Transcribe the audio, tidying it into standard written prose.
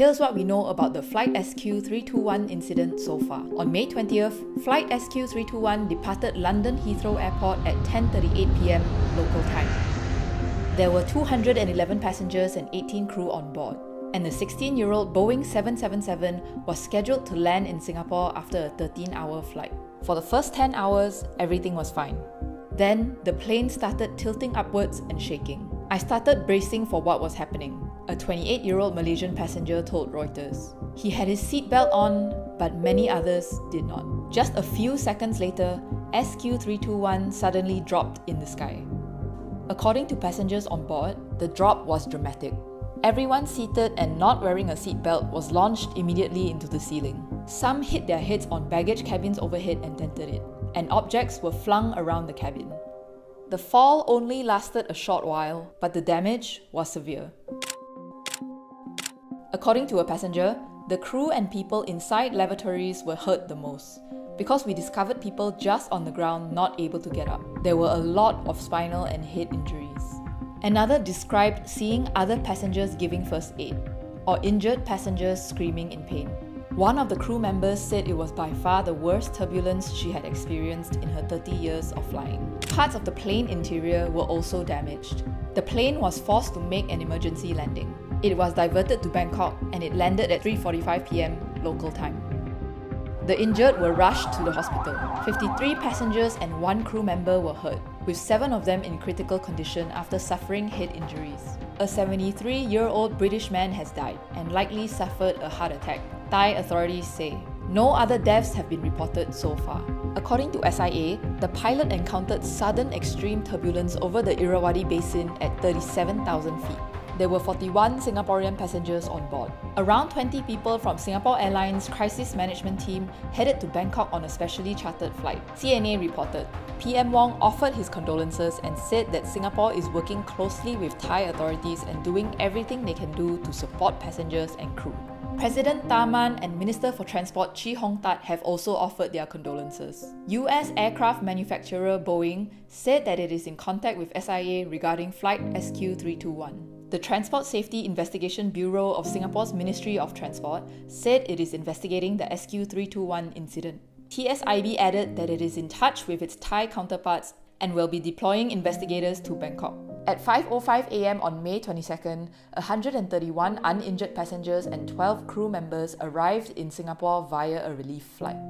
Here's what we know about the Flight SQ321 incident so far. On May 20th, Flight SQ321 departed London Heathrow Airport at 10:38 p.m. local time. There were 211 passengers and 18 crew on board, and the 16-year-old Boeing 777 was scheduled to land in Singapore after a 13-hour flight. For the first 10 hours, everything was fine. Then, the plane started tilting upwards and shaking. I started bracing for what was happening, a 28-year-old Malaysian passenger told Reuters. He had his seatbelt on, but many others did not. Just a few seconds later, SQ321 suddenly dropped in the sky. According to passengers on board, the drop was dramatic. Everyone seated and not wearing a seatbelt was launched immediately into the ceiling. Some hit their heads on baggage cabins overhead and dented it, and objects were flung around the cabin. The fall only lasted a short while, but the damage was severe. According to a passenger, the crew and people inside lavatories were hurt the most, because we discovered people just on the ground not able to get up. There were a lot of spinal and head injuries. Another described seeing other passengers giving first aid, or injured passengers screaming in pain. One of the crew members said it was by far the worst turbulence she had experienced in her 30 years of flying. Parts of the plane interior were also damaged. The plane was forced to make an emergency landing. It was diverted to Bangkok and it landed at 3:45 p.m. local time. The injured were rushed to the hospital. 53 passengers and 1 crew member were hurt, with 7 of them in critical condition after suffering head injuries. A 73-year-old British man has died and likely suffered a heart attack, Thai authorities say. No other deaths have been reported so far. According to SIA, the pilot encountered sudden extreme turbulence over the Irrawaddy Basin at 37,000 feet. There were 41 Singaporean passengers on board. Around 20 people from Singapore Airlines' crisis management team headed to Bangkok on a specially chartered flight. CNA reported. PM Wong offered his condolences and said that Singapore is working closely with Thai authorities and doing everything they can do to support passengers and crew. President Tharman and Minister for Transport Chee Hong Tat have also offered their condolences. US aircraft manufacturer Boeing said that it is in contact with SIA regarding Flight SQ321. The Transport Safety Investigation Bureau of Singapore's Ministry of Transport said it is investigating the SQ321 incident. TSIB added that it is in touch with its Thai counterparts and will be deploying investigators to Bangkok. At 5:05 a.m. on May 22nd, 131 uninjured passengers and 12 crew members arrived in Singapore via a relief flight.